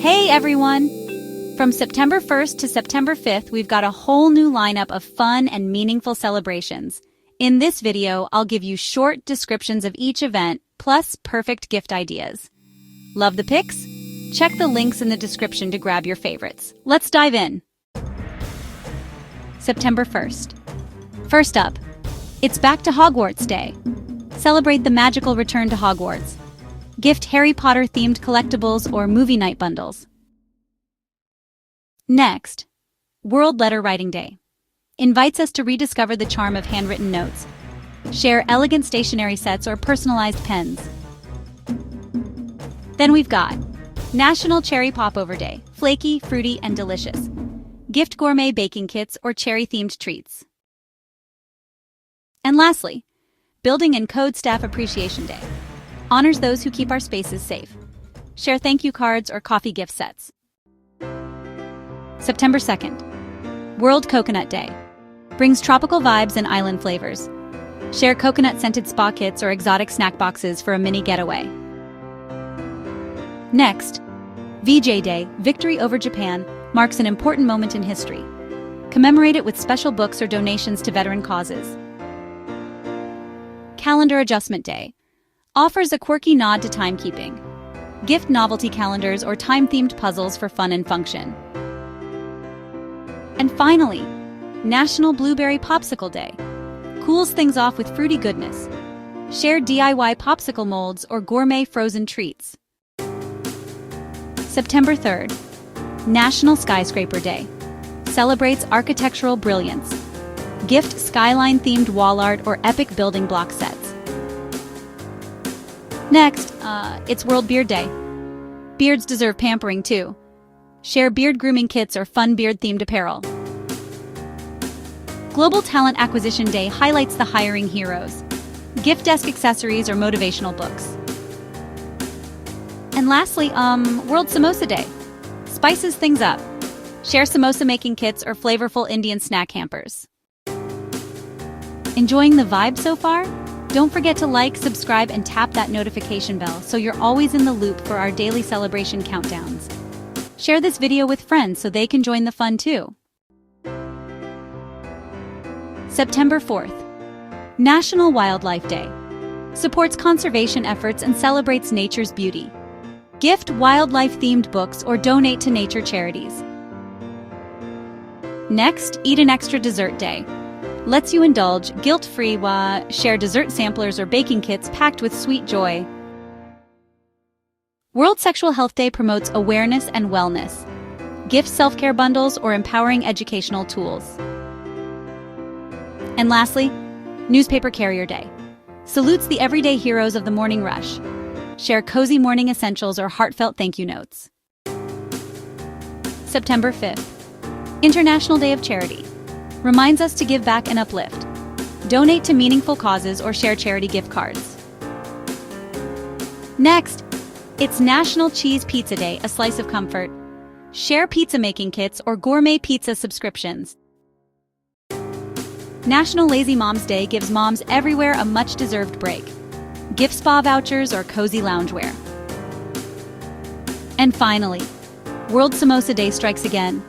Hey everyone! From September 1st to September 5th, we've got a whole new lineup of fun and meaningful celebrations. In this video, I'll give you short descriptions of each event, plus perfect gift ideas. Love the pics? Check the links in the description to grab your favorites. Let's dive in. September 1st. First up, it's back to Hogwarts Day. Celebrate the magical return to Hogwarts. Gift Harry Potter-themed collectibles or movie night bundles. Next, World Letter Writing Day. Invites us to rediscover the charm of handwritten notes. Share elegant stationery sets or personalized pens. Then we've got National Cherry Popover Day. Flaky, fruity, and delicious. Gift gourmet baking kits or cherry-themed treats. And lastly, Building and Code Staff Appreciation Day. Honors those who keep our spaces safe. Share thank you cards or coffee gift sets. September 2nd. World Coconut Day. Brings tropical vibes and island flavors. Share coconut-scented spa kits or exotic snack boxes for a mini getaway. Next, VJ Day, Victory over Japan, marks an important moment in history. Commemorate it with special books or donations to veteran causes. Calendar Adjustment Day. Offers a quirky nod to timekeeping. Gift novelty calendars or time-themed puzzles for fun and function. And finally, National Blueberry Popsicle Day. Cools things off with fruity goodness. Share DIY popsicle molds or gourmet frozen treats. September 3rd. National Skyscraper Day. Celebrates architectural brilliance. Gift skyline-themed wall art or epic building block sets. Next, it's World Beard Day. Beards deserve pampering too. Share beard grooming kits or fun beard-themed apparel. Global Talent Acquisition Day highlights the hiring heroes. Gift desk accessories or motivational books. And lastly, World Samosa Day. Spices things up. Share samosa making kits or flavorful Indian snack hampers. Enjoying the vibe so far? Don't forget to like, subscribe, and tap that notification bell so you're always in the loop for our daily celebration countdowns. Share this video with friends so they can join the fun too. September 4th. National Wildlife Day. Supports conservation efforts and celebrates nature's beauty. Gift wildlife-themed books or donate to nature charities. Next, Eat an Extra Dessert Day. Lets you indulge guilt-free while share dessert samplers or baking kits packed with sweet joy. World Sexual Health Day promotes awareness and wellness. Gift self-care bundles or empowering educational tools. And lastly, Newspaper Carrier Day. Salutes the everyday heroes of the morning rush. Share cozy morning essentials or heartfelt thank you notes. September 5th. International Day of Charity. Reminds us to give back and uplift. Donate to meaningful causes or share charity gift cards. Next, it's National Cheese Pizza Day, a slice of comfort. Share pizza making kits or gourmet pizza subscriptions. National Lazy Moms Day gives moms everywhere a much-deserved break. Gift spa vouchers or cozy loungewear. And finally, World Samosa Day strikes again.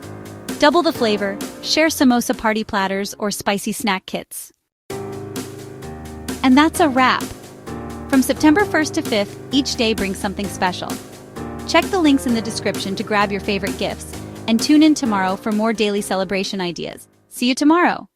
Double the flavor, share samosa party platters or spicy snack kits. And that's a wrap. From September 1st to 5th, each day brings something special. Check the links in the description to grab your favorite gifts, and tune in tomorrow for more daily celebration ideas. See you tomorrow!